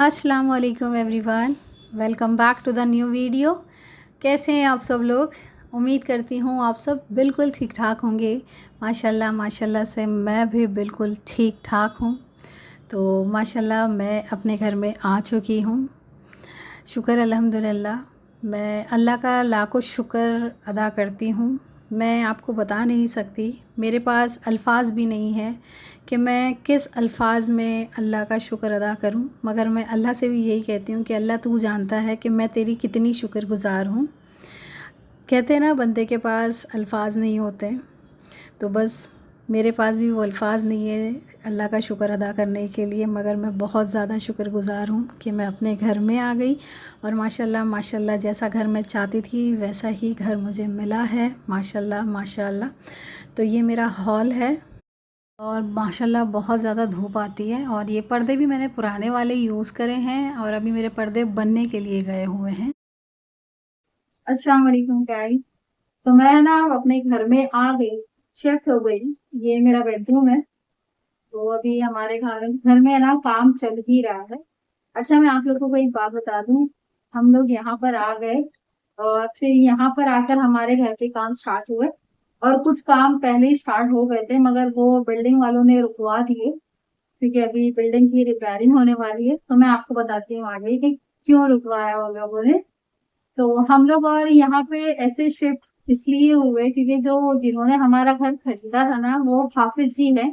अस्सलाम वालेकुम everyone. Welcome back to the new video. कैसे हैं आप सब लोग? उम्मीद करती हूँ आप सब बिल्कुल ठीक ठाक होंगे। माशाल्लाह माशाल्लाह से मैं भी बिल्कुल ठीक ठाक हूँ। तो माशाल्लाह मैं अपने घर में आ चुकी हूँ। शुक्र अल्हम्दुलिल्लाह। मैं अल्लाह का लाखों शुक्र अदा करती हूँ। मैं आपको बता नहीं सकती, मेरे पास अल्फाज भी नहीं है कि मैं किस अल्फाज में अल्लाह का शुक्र अदा करूं। मगर मैं अल्लाह से भी यही कहती हूँ कि अल्लाह तू जानता है कि मैं तेरी कितनी शुक्रगुज़ार हूँ। कहते हैं ना, बंदे के पास अल्फाज नहीं होते, तो बस मेरे पास भी वो अल्फाज नहीं है अल्लाह का शुक्र अदा करने के लिए। मगर मैं बहुत ज़्यादा शुक्रगुज़ार हूँ कि मैं अपने घर में आ गई और माशाल्लाह माशाल्लाह जैसा घर मैं चाहती थी वैसा ही घर मुझे मिला है। माशाल्लाह माशाल्लाह। तो ये मेरा हॉल है और माशाल्लाह बहुत ज़्यादा धूप आती है और ये पर्दे भी मैंने पुराने वाले यूज़ करे हैं और अभी मेरे पर्दे बनने के लिए गए हुए हैं। अस्सलाम वालेकुम गाइस। तो मैं ना अपने घर में आ गई, शिफ्ट हो गई। ये मेरा बेडरूम है। तो अभी हमारे घर घर में ना काम चल ही रहा है। अच्छा, मैं आप लोगों को एक बात बता दूं, हम लोग यहाँ पर आ गए और फिर यहाँ पर आकर हमारे घर के काम स्टार्ट हुए और कुछ काम पहले ही स्टार्ट हो गए थे मगर वो बिल्डिंग वालों ने रुकवा दिए क्योंकि अभी बिल्डिंग की रिपेयरिंग होने वाली है। तो मैं आपको बताती हूँ आगे कि क्यों रुकवाया उन लोगों ने। तो हम लोग और यहाँ पे ऐसे शिफ्ट इसलिए हुए क्योंकि जो जिन्होंने हमारा घर खरीदा था ना वो हाफिज जी हैं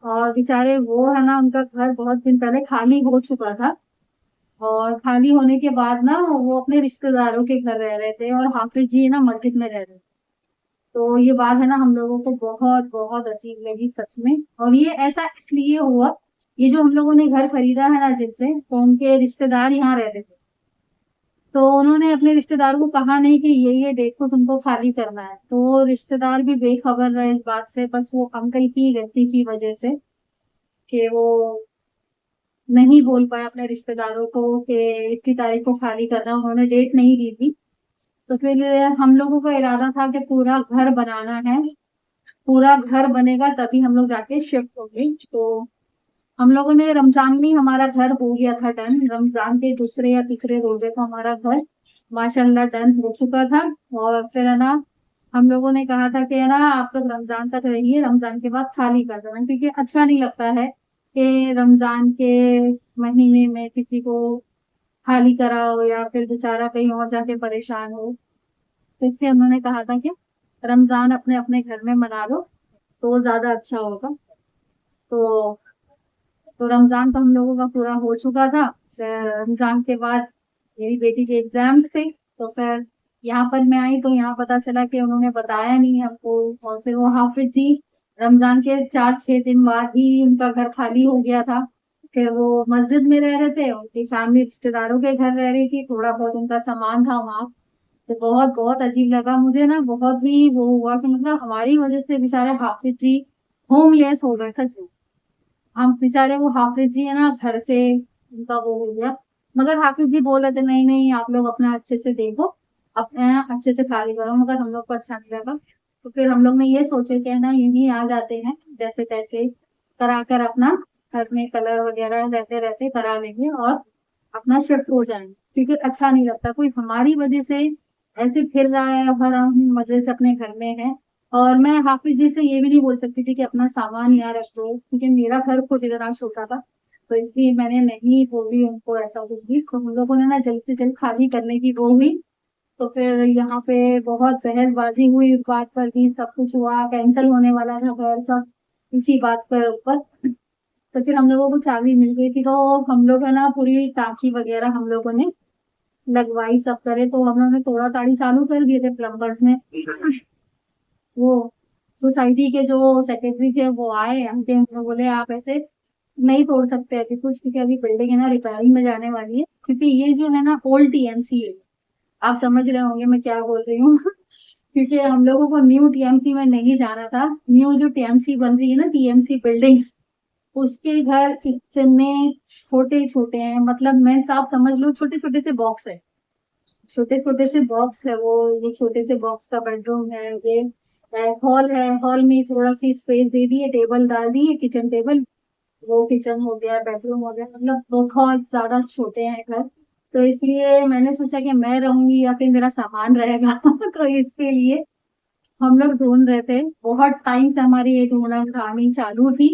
और बेचारे वो है ना, उनका घर बहुत दिन पहले खाली हो चुका था और खाली होने के बाद ना वो अपने रिश्तेदारों के घर रह रहे थे और हाफिज जी ना मस्जिद में रह रहे थे। तो ये बात है ना हम लोगों को बहुत बहुत अजीब लगी सच में। और ये ऐसा इसलिए हुआ, ये जो हम लोगों ने घर खरीदा है ना जिनसे, तो उनके रिश्तेदार यहाँ रहते थे। तो उन्होंने अपने रिश्तेदार को कहा नहीं कि ये डेट को तुमको खाली करना है, तो वो रिश्तेदार भी बेखबर रहे इस बात से, बस वो अंकल की गलती की वजह से कि वो नहीं बोल पाए अपने रिश्तेदारों को कि इतनी तारीख को खाली करना, उन्होंने डेट नहीं दी थी। तो फिर हम लोगों का इरादा था कि पूरा घर बनाना है, पूरा घर बनेगा तभी हम लोग जाके शिफ्ट होंगे। तो हम लोगों ने रमजान में हमारा घर हो गया था डन, रमजान के दूसरे या तीसरे रोजे को हमारा घर माशाल्लाह डन हो चुका था। और फिर है ना, हम लोगों ने कहा था कि है ना आप लोग रमजान तक रहिए, रमजान के बाद खाली कर देना क्योंकि अच्छा नहीं लगता है कि रमजान के महीने में किसी को खाली कराओ या फिर बेचारा कहीं और जाके परेशान हो। तो इसलिए उन्होंने कहा था कि रमजान अपने अपने घर में मना लो तो वो ज्यादा अच्छा होगा। तो तो रमजान तो हम लोगों का पूरा हो चुका था। फिर रमजान के बाद मेरी बेटी के एग्जाम्स थे, तो फिर यहाँ पर मैं आई तो यहाँ पता चला कि उन्होंने बताया नहीं हमको। और फिर वो हाफिज जी रमजान के 4-6 दिन बाद ही उनका घर खाली हो गया था। फिर वो मस्जिद में रह रहे थे, उनकी फैमिली रिश्तेदारों के घर रह रही थी, थोड़ा बहुत उनका सामान था वहाँ। तो बहुत बहुत अजीब लगा मुझे ना, बहुत ही वो हुआ कि मतलब हमारी वजह से बेचारे हाफिज जी होमलेस हो गए सच में। हम बेचारे वो हाफिज जी है ना घर से उनका वो हो गया। मगर हाफिज जी बोल रहे थे नहीं नहीं आप लोग अपना अच्छे से देखो, अपने अच्छे से खाली करो, मगर हम लोग को अच्छा नहीं लगा। तो फिर हम लोग ने ये सोचे कि ना यहीं आ जाते हैं, जैसे तैसे करा कर अपना घर में कलर वगैरह रहते रहते करा लेंगे और अपना शिफ्ट हो जाएंगे क्योंकि अच्छा नहीं लगता कोई हमारी वजह से ऐसे फिर रहा है और हम मजे से अपने घर में है। और मैं हाफिज जी से ये भी नहीं बोल सकती थी कि अपना सामान यहाँ रख दो क्योंकि मेरा घर खुद इतना छोटा था। तो इसलिए मैंने नहीं बोली उनको ऐसा कुछ भी। तो हम लोगों ने ना जल्द से जल्द खाली करने की वो हुई। तो फिर यहाँ पे बहुत बहसबाजी हुई इस बात पर भी, सब कुछ हुआ, कैंसिल होने वाला था घर सब इसी बात पर ऊपर। तो फिर हम लोगों को चाबी मिल गई थी, तो हम लोग है ना पूरी टाकी वगैरह हम लोगों ने लगवाई, सब करे। तो हम लोगों ने तोड़ा ताड़ी चालू कर दिए थे प्लम्बर्स ने। वो सोसाइटी के जो सेक्रेटरी थे वो आए, हमके उन्होंने बोले आप ऐसे नहीं तोड़ सकते अभी कुछ क्योंकि अभी बिल्डिंग है ना रिपेयरिंग में जाने वाली है, क्योंकि ये जो है ना ओल्ड टीएमसी है। आप समझ रहे होंगे मैं क्या बोल रही हूँ क्योंकि हम लोगों को न्यू टीएमसी में नहीं जाना था। न्यू जो टीएमसी बन रही है ना, टीएमसी बिल्डिंग्स, उसके घर इतने छोटे छोटे हैं, मतलब मैं साफ समझ लो छोटे छोटे से बॉक्स है, छोटे छोटे से बॉक्स है वो। ये छोटे से बॉक्स का बेडरूम है, ये हॉल है, हॉल में थोड़ा सी स्पेस दे दी है, टेबल डाल दी है, किचन टेबल। वो किचन हो गया, बेडरूम हो गया, मतलब बहुत ज्यादा छोटे हैं घर। तो इसलिए मैंने सोचा कि मैं रहूंगी या फिर मेरा सामान रहेगा तो इसके लिए हम लोग ढूंढ रहे थे। बहुत टाइम से हमारी ये ढूंढा ढांढी चालू थी।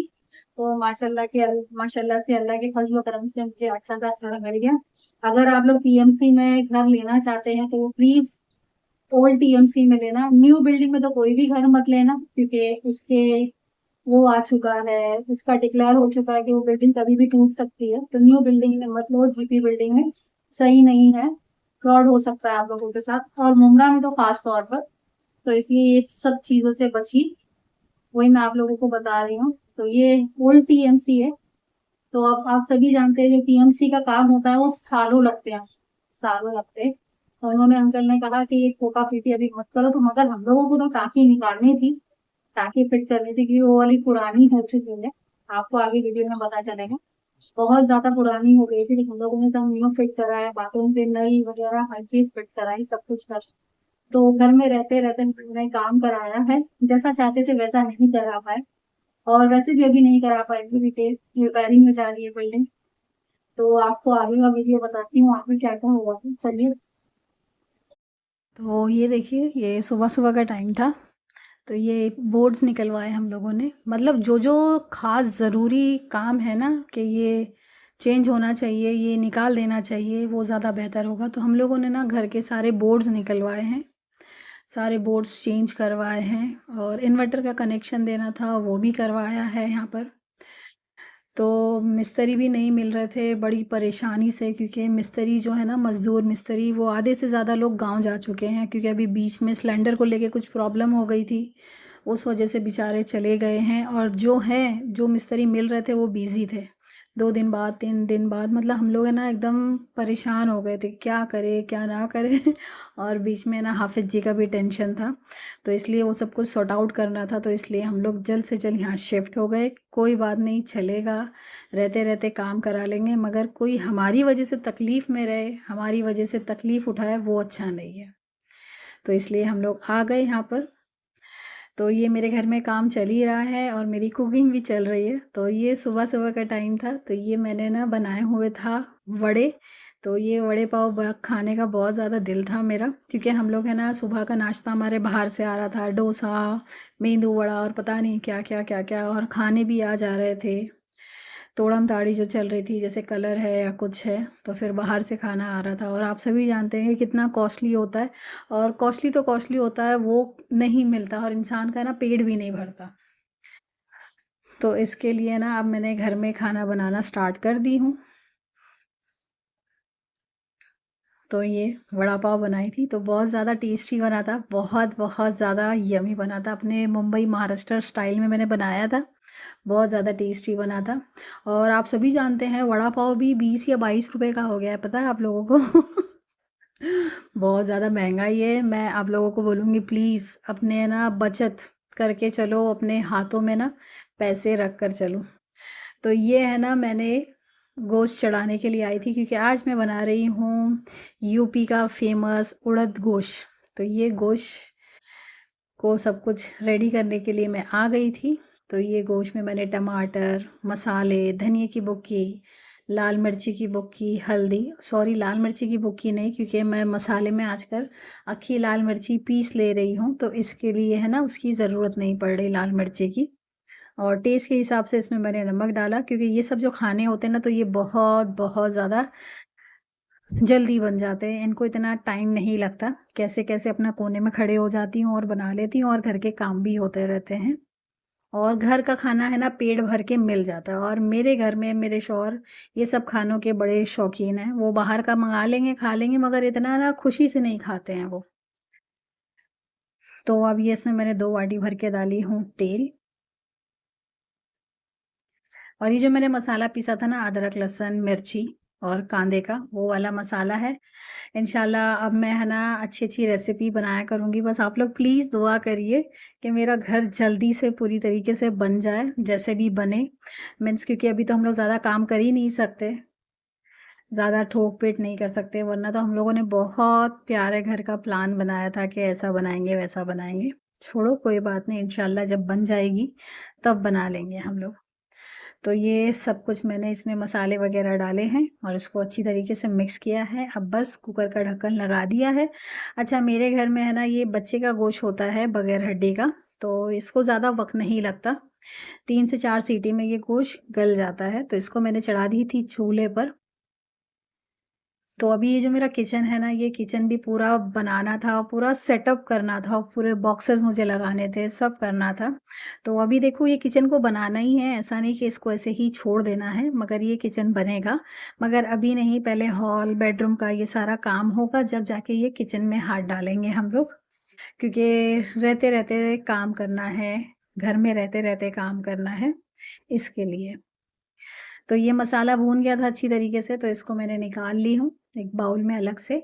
तो माशाल्लाह से अल्लाह के फजल करम से मुझे अच्छा सा घर मिल गया। अगर आप लोग टीएमसी में घर लेना चाहते हैं तो प्लीज ओल्ड टीएमसी में लेना। न्यू बिल्डिंग में तो कोई भी घर मत लेना, क्योंकि उसके वो आ चुका है, उसका डिक्लेयर हो चुका है कि वो बिल्डिंग कभी भी टूट सकती है। तो न्यू बिल्डिंग में मत लो, जीपी बिल्डिंग में सही नहीं है, फ्रॉड हो सकता है आप लोगों के साथ, और मुमरा में तो खास तौर पर। तो इसलिए ये सब चीजों से बची, वही मैं आप लोगों को बता रही हूँ। तो ये ओल्ड टीएमसी है। तो अब आप सभी जानते हैं जो टीएमसी का काम होता है वो सालों लगते हैं, सालों लगते हैं। तो उन्होंने अंकल ने कहा कि ये ठोका पीटी अभी मत करो। तो मगर हम लोगों को तो टाँकी निकालनी थी, टाँकी फिट करनी थी, क्योंकि वो वाली पुरानी हो चुकी है। आपको आगे वीडियो में पता चलेगा। बहुत ज्यादा पुरानी हो गई थी, लेकिन हम लोगों ने सब न्यू फिट कराया, बाथरूम पे नल वगैरह हर चीज फिट कराई, सब कुछ कर। तो घर में रहते रहते हमने काम कराया है, जैसा चाहते थे वैसा नहीं करा पाए। और वैसे भी अभी नहीं करा पाए, रिपेयरिंग में जा रही है बिल्डिंग। तो आपको आगे का वीडियो बताती हूँ आगे क्या क्या हुआ था। चलिए। तो ये देखिए, ये सुबह-सुबह का टाइम था। तो ये बोर्ड्स निकलवाए हम लोगों ने, मतलब जो-जो ख़ास ज़रूरी काम है ना कि ये चेंज होना चाहिए, ये निकाल देना चाहिए, वो ज़्यादा बेहतर होगा। तो हम लोगों ने ना घर के सारे बोर्ड्स निकलवाए हैं, सारे बोर्ड्स चेंज करवाए हैं, और इन्वर्टर का कनेक्शन देना था वो भी करवाया है यहाँ पर। तो मिस्त्री भी नहीं मिल रहे थे बड़ी परेशानी से, क्योंकि मिस्त्री जो है ना, मज़दूर मिस्त्री, वो आधे से ज़्यादा लोग गाँव जा चुके हैं, क्योंकि अभी बीच में सिलेंडर को लेके कुछ प्रॉब्लम हो गई थी। उस वजह से बेचारे चले गए हैं, और जो मिस्त्री मिल रहे थे वो बिज़ी थे। 2 दिन बाद, 3 दिन बाद, मतलब हम लोग है ना एकदम परेशान हो गए थे, क्या करें, क्या ना करें और बीच में ना हाफ़िज़ जी का भी टेंशन था। तो इसलिए वो सब कुछ सॉर्ट आउट करना था, तो इसलिए हम लोग जल्द से जल्द यहाँ शिफ्ट हो गए। कोई बात नहीं, चलेगा, रहते-रहते काम करा लेंगे, मगर कोई हमारी वजह से तकलीफ़ में रहे, हमारी वजह से तकलीफ़ उठाए, वो अच्छा नहीं है। तो इसलिए हम लोग आ गए यहाँ पर। तो ये मेरे घर में काम चल ही रहा है और मेरी कुकिंग भी चल रही है। तो ये सुबह-सुबह का टाइम था, तो ये मैंने ना बनाए हुए था वड़े। तो ये वड़े पाव खाने का बहुत ज़्यादा दिल था मेरा, क्योंकि हम लोग है ना सुबह का नाश्ता हमारे बाहर से आ रहा था, डोसा, मेंदू वड़ा और पता नहीं क्या-क्या, क्या-क्या, और खाने भी आ जा रहे थे। तोड़म-ताड़ी जो चल रही थी, जैसे कलर है या कुछ है, तो फिर बाहर से खाना आ रहा था, और आप सभी जानते हैं कि कितना कॉस्टली होता है, और कॉस्टली तो कॉस्टली होता है, वो नहीं मिलता, और इंसान का ना पेट भी नहीं भरता। तो इसके लिए ना अब मैंने घर में खाना बनाना स्टार्ट कर दी हूँ। तो ये वड़ा पाव बनाई थी, तो बहुत ज़्यादा टेस्टी बना था, बहुत-बहुत ज़्यादा यम्मी बना था। अपने मुंबई महाराष्ट्र स्टाइल में मैंने बनाया था, बहुत ज़्यादा टेस्टी बना था। और आप सभी जानते हैं वड़ा पाव भी 20 या 22 रुपए का हो गया है, पता है आप लोगों को? बहुत ज़्यादा महँगाई है। मैं आप लोगों को बोलूँगी, प्लीज़ अपने ना बचत करके चलो, अपने हाथों में ना पैसे रख कर चलो। तो ये है ना, मैंने गोश्त चढ़ाने के लिए आई थी, क्योंकि आज मैं बना रही हूँ यूपी का फ़ेमस उड़द गोश्त। तो ये गोश्त को सब कुछ रेडी करने के लिए मैं आ गई थी। तो ये गोश्त में मैंने टमाटर, मसाले, धनिये की बुक्की, लाल मिर्ची की बुक्की, हल्दी, सॉरी लाल मिर्ची की बुक्की नहीं, क्योंकि मैं मसाले में आजकल अक्खी लाल मिर्ची पीस ले रही हूँ, तो इसके लिए है ना उसकी ज़रूरत नहीं पड़ रही लाल मिर्ची की। और टेस्ट के हिसाब से इसमें मैंने नमक डाला, क्योंकि ये सब जो खाने होते हैं ना, तो ये बहुत ज़्यादा जल्दी बन जाते हैं, इनको इतना टाइम नहीं लगता। कैसे-कैसे अपना कोने में खड़े हो जाती हूँ और बना लेती हूँ, और घर के काम भी होते रहते हैं। और घर का खाना है ना पेट भर के मिल जाता है, और मेरे घर में मेरे शौहर ये सब खानों के बड़े शौकीन हैं। वो बाहर का मँगा लेंगे, खा लेंगे, मगर इतना ना खुशी से नहीं खाते हैं वो। तो अब ये इसमें मैंने 2 वाटी भर के डाली हूँ तेल, और ये जो मैंने मसाला पीसा था ना, अदरक, लहसुन, मिर्ची और कांदे का, वो वाला मसाला है। इंशाल्लाह अब मैं है ना अच्छी-अच्छी रेसिपी बनाया करूँगी। बस आप लोग प्लीज़ दुआ करिए कि मेरा घर जल्दी से पूरी तरीके से बन जाए, जैसे भी बने। मीन्स क्योंकि अभी तो हम लोग ज़्यादा काम कर ही नहीं सकते, ज़्यादा ठोक-पीट नहीं कर सकते, वरना तो हम लोगों ने बहुत प्यारे घर का प्लान बनाया था कि ऐसा बनाएँगे, वैसा बनाएँगे। छोड़ो कोई बात नहीं, इंशाल्लाह जब बन जाएगी, तब बना लेंगे हम लोग। तो ये सब कुछ मैंने इसमें मसाले वग़ैरह डाले हैं और इसको अच्छी तरीके से मिक्स किया है। अब बस कुकर का ढक्कन लगा दिया है। अच्छा, मेरे घर में है ना ये बच्चे का गोश्त होता है बगैर हड्डी का, तो इसको ज़्यादा वक़्त नहीं लगता। 3 से 4 सीटी में ये गोश्त गल जाता है, तो इसको मैंने चढ़ा दी थी चूल्हे पर। तो अभी ये जो मेरा किचन है ना, ये किचन भी पूरा बनाना था, पूरा सेटअप करना था, पूरे बॉक्सेस मुझे लगाने थे, सब करना था। तो अभी देखो ये किचन को बनाना ही है, ऐसा नहीं कि इसको ऐसे ही छोड़ देना है, मगर ये किचन बनेगा। मगर अभी नहीं, पहले हॉल, बेडरूम का ये सारा काम होगा, जब जाके ये किचन में हाथ डालेंगे हम लोग। क्योंकि रहते-रहते काम करना है, घर में रहते-रहते काम करना है, इसके लिए। तो ये मसाला भून गया था अच्छी तरीके से, तो इसको मैंने निकाल ली हूँ एक बाउल में अलग से।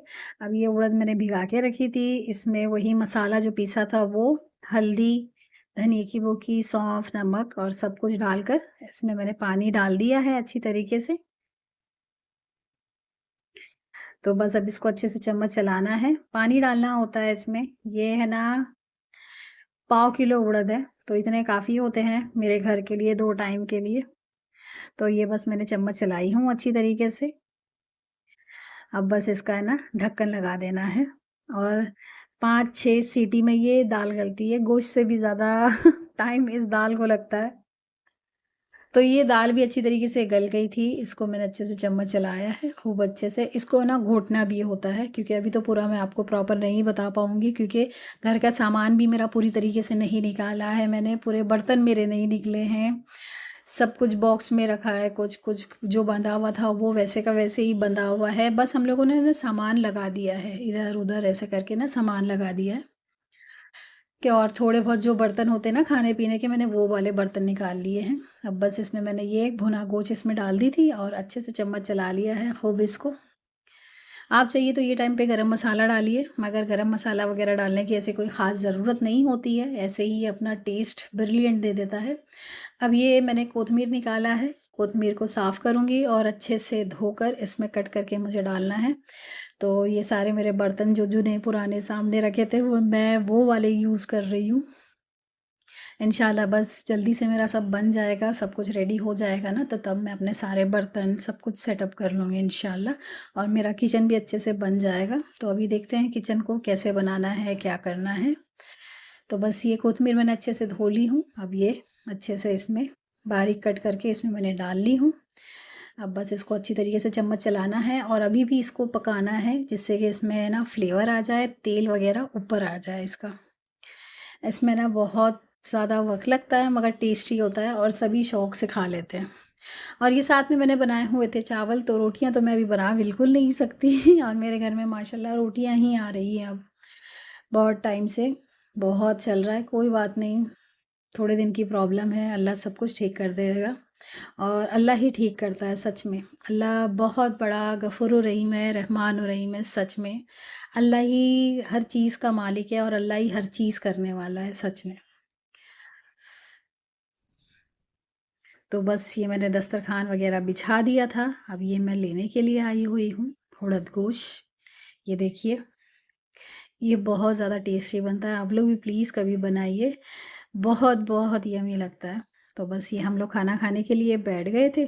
अब ये उड़द मैंने भिगा के रखी थी, इसमें वही मसाला जो पीसा था वो, हल्दी, धनिये की वो की, सौंफ, नमक और सब कुछ डालकर इसमें मैंने पानी डाल दिया है अच्छी तरीके से। तो बस अब इसको अच्छे से चम्मच चलाना है, पानी डालना होता है इसमें। ये है ना पाव किलो उड़द है, तो इतने काफ़ी होते हैं मेरे घर के लिए 2 टाइम के लिए। तो ये बस मैंने चम्मच चलाई हूँ अच्छी तरीके से। अब बस इसका है ना ढक्कन लगा देना है और 5-6 सीटी में ये दाल गलती है, गोश्त से भी ज़्यादा टाइम इस दाल को लगता है। तो ये दाल भी अच्छी तरीके से गल गई थी, इसको मैंने अच्छे से चम्मच चलाया है खूब अच्छे से। इसको ना घोटना भी होता है, क्योंकि अभी तो पूरा मैं आपको प्रॉपर नहीं बता पाऊँगी, क्योंकि घर का सामान भी मेरा पूरी तरीके से नहीं निकाला है मैंने, पूरे बर्तन मेरे नहीं निकले हैं। सब कुछ बॉक्स में रखा है, कुछ-कुछ जो बँधा हुआ था वो वैसे का वैसे ही बँधा हुआ है। बस हम लोगों ने ना सामान लगा दिया है, इधर-उधर ऐसे करके ना सामान लगा दिया है। कि और थोड़े बहुत जो बर्तन होते हैं ना खाने-पीने के, मैंने वो वाले बर्तन निकाल लिए हैं। अब बस इसमें मैंने ये भुना गोश्त इसमें डाल दी थी और अच्छे से चम्मच चला लिया है खूब इसको। आप चाहिए तो ये टाइम पे गरम मसाला डालिए, मगर गरम मसाला वग़ैरह डालने की ऐसे कोई ख़ास ज़रूरत नहीं होती है, ऐसे ही ये अपना टेस्ट ब्रिलिएंट दे देता है। अब ये मैंने कोत्मीर निकाला है, कोत्मीर को साफ़ करूँगी और अच्छे से धोकर इसमें कट करके मुझे डालना है। तो ये सारे मेरे बर्तन जो जुने पुराने सामने रखे थे, वो मैं वो वाले यूज़ कर रही हूँ। इंशाल्लाह बस जल्दी से मेरा सब बन जाएगा, सब कुछ रेडी हो जाएगा ना, तो तब मैं अपने सारे बर्तन सब कुछ सेटअप कर लूँगी इंशाल्लाह और मेरा किचन भी अच्छे से बन जाएगा। तो अभी देखते हैं किचन को कैसे बनाना है, क्या करना है। तो बस ये कोत्मीर मैंने अच्छे से धो ली हूँ, अब ये अच्छे से इसमें बारीक कट करके इसमें मैंने डाल ली हूँ। अब बस इसको अच्छी तरीके से चम्मच चलाना है और अभी भी इसको पकाना है, जिससे कि इसमें ना फ्लेवर आ जाए, तेल वग़ैरह ऊपर आ जाए इसका। इसमें ना बहुत ज़्यादा वक़्त लगता है, मगर टेस्टी होता है और सभी शौक से खा लेते हैं। और ये साथ में मैंने बनाए हुए थे चावल, तो रोटियाँ तो मैं अभी बना बिल्कुल नहीं सकती और मेरे घर में माशाल्लाह रोटियाँ ही आ रही हैं अब, बहुत टाइम से, बहुत चल रहा है, कोई बात नहीं। थोड़े दिन की प्रॉब्लम है, अल्लाह सब कुछ ठीक कर देगा और अल्लाह ही ठीक करता है सच में। अल्लाह बहुत बड़ा गफ़ूर रहीम है, रहमान रहीम है सच में। अल्लाह ही हर चीज़ का मालिक है और अल्लाह ही हर चीज़ करने वाला है सच में। तो बस ये मैंने दस्तरख़ान वग़ैरह बिछा दिया था, अब ये मैं लेने के लिए आई हुई हूँ उड़द गोश्त। ये देखिए, ये बहुत ज़्यादा टेस्टी बनता है, आप लोग भी प्लीज़ कभी बनाइए, बहुत-बहुत यम्मी लगता है। तो बस ये हम लोग खाना खाने के लिए बैठ गए थे।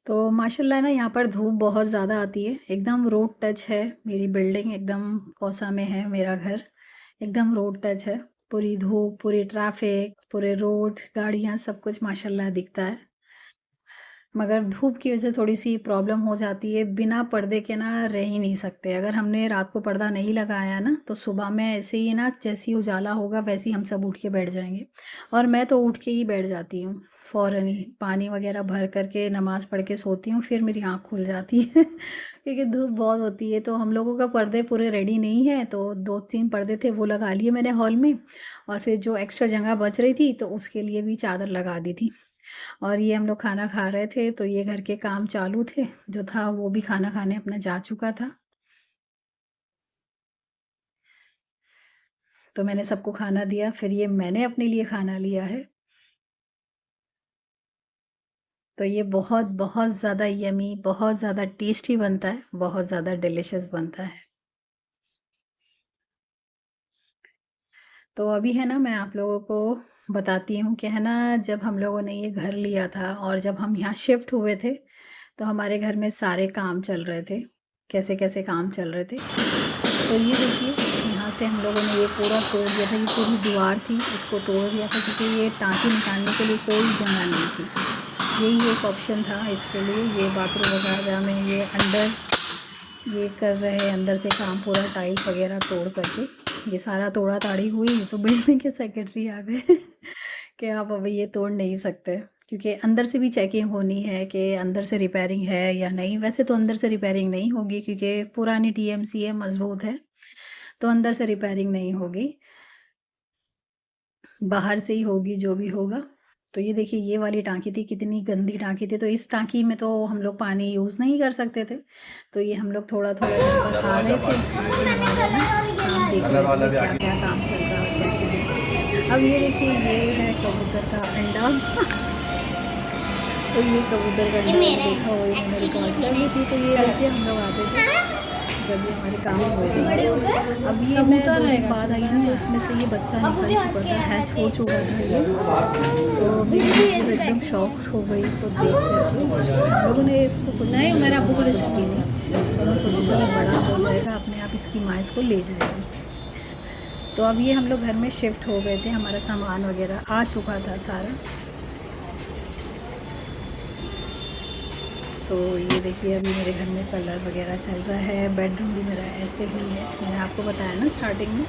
तो माशाल्लाह ना यहाँ पर धूप बहुत ज़्यादा आती है, एकदम रोड टच है, मेरी बिल्डिंग एकदम कौसा में है मेरा घर, एकदम रोड टच है। पूरी धूप, पूरी ट्रैफ़िक, पूरे रोड, गाड़ियाँ सब कुछ माशाल्लाह दिखता है। मगर धूप की वजह से थोड़ी-सी प्रॉब्लम हो जाती है, बिना पर्दे के ना रह ही नहीं सकते। अगर हमने रात को पर्दा नहीं लगाया ना, तो सुबह में ऐसे ही ना जैसे ही उजाला होगा वैसे ही हम सब उठ के बैठ जाएँगे और मैं तो उठ के ही बैठ जाती हूँ, फ़ौरन ही। पानी वग़ैरह भर कर के नमाज़ पढ़ के सोती हूँ, फिर मेरी आँख खुल जाती है क्योंकि धूप बहुत होती है। तो हम लोगों का पर्दे पूरे रेडी नहीं है, तो 2-3 पर्दे थे वो लगा लिए मैंने हॉल में और फिर जो एक्स्ट्रा जगह बच रही थी, तो उसके लिए भी चादर लगा दी थी। और ये हम लोग खाना खा रहे थे, तो ये घर के काम चालू थे, जो था वो भी खाना खाने अपना जा चुका था। तो मैंने सबको खाना दिया, फिर ये मैंने अपने लिए खाना लिया है। तो ये बहुत-बहुत ज़्यादा यम्मी, बहुत ज़्यादा टेस्टी बनता है, बहुत ज़्यादा डिलिशियस बनता है। तो अभी है ना मैं आप लोगों को बताती हूँ कि है ना जब हम लोगों ने ये घर लिया था और जब हम यहाँ शिफ्ट हुए थे, तो हमारे घर में सारे काम चल रहे थे। कैसे-कैसे काम चल रहे थे। तो ये देखिए यहाँ से हम लोगों ने ये पूरा तोड़ दिया था, ये पूरी दीवार थी इसको तोड़ दिया था क्योंकि ये टाँकी निकालने के लिए कोई जगह नहीं थी। यही एक ऑप्शन था इसके लिए, ये बाथरूम वगैरह में ये अंदर ये कर रहे हैं अंदर से काम पूरा टाइल्स वगैरह तोड़ करके। ये सारा तोड़ा-ताड़ी हुई तो बिल्डिंग के सेक्रेटरी आ गए कि आप अभी ये तोड़ नहीं सकते क्योंकि अंदर से भी चेकिंग होनी है कि अंदर से रिपेयरिंग है या नहीं। वैसे तो अंदर से रिपेयरिंग नहीं होगी क्योंकि पुरानी टीएमसी है, मज़बूत है, तो अंदर से रिपेयरिंग नहीं होगी। बाहर से ही होगी जो भी होगा। तो ये देखिए ये वाली टाँकी थी, कितनी गंदी टाँकी थी, तो इस टाँकी में तो हम लोग पानी यूज़ नहीं कर सकते थे। तो ये हम लोग थोड़ा-थोड़ा करके खा रहे थे, काम देख रहे थे क्या-क्या काम चल रहा है क्या-क्या। अब ये देखिए ये है कबूतर का अंडा तो ये कबूतर का अंडा देखा हो मैंने रिकॉर्ड कर ली थी, तो ये देखिए हम लोग आते थे जब ये हमारे काम हुए थे। अब ये मैं 2 दिन बाद आई हूँ तो इसमें से ये बच्चा निकल चुका था, हैच हो चुका था ये। तो मेरी एकदम शॉक हो गई इसको देख करके। हम लोगों ने इसको कुछ नहीं मेरा अब्बू को की थी, तो मैं सोची था बड़ा हो जाएगा अपने आप इसकी माँ इसको ले जाएगी। तो अब ये हम लोग घर में शिफ्ट हो गए थे, हमारा सामान वगैरह आ चुका था सारा। तो ये देखिए अभी मेरे घर में कलर वगैरह चल रहा है, बेडरूम भी मेरा ऐसे ही है। मैंने आपको बताया ना स्टार्टिंग में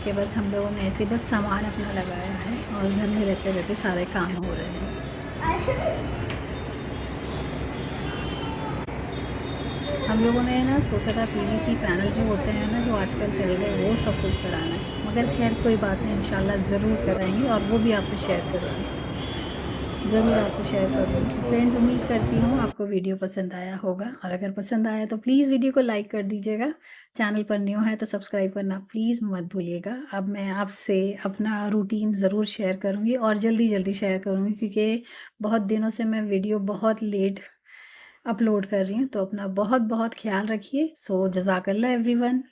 कि बस हम लोगों ने ऐसे बस सामान अपना लगाया है और घर में रहते-रहते सारे काम हो रहे हैं। हम लोगों ने ना सोचा था पीवीसी पैनल जो होते हैं ना जो आजकल चल रहे हैं वो सब कुछ कराना है, मगर खैर कोई बात नहीं, इंशाल्लाह ज़रूर कराएंगे और वो भी आपसे शेयर करूँगी, ज़रूर आपसे शेयर करूँगी। फ्रेंड्स उम्मीद करती हूँ आपको वीडियो पसंद आया होगा और अगर पसंद आया तो प्लीज़ वीडियो को लाइक कर दीजिएगा। चैनल पर न्यू है तो सब्सक्राइब करना प्लीज़ मत भूलिएगा। अब मैं आपसे अपना रूटीन ज़रूर शेयर करूँगी और जल्दी-जल्दी शेयर करूँगी क्योंकि बहुत दिनों से मैं वीडियो बहुत लेट अपलोड कर रही हूँ। तो अपना बहुत-बहुत ख़्याल रखिए। सो जज़ाकल्लाह एवरीवन।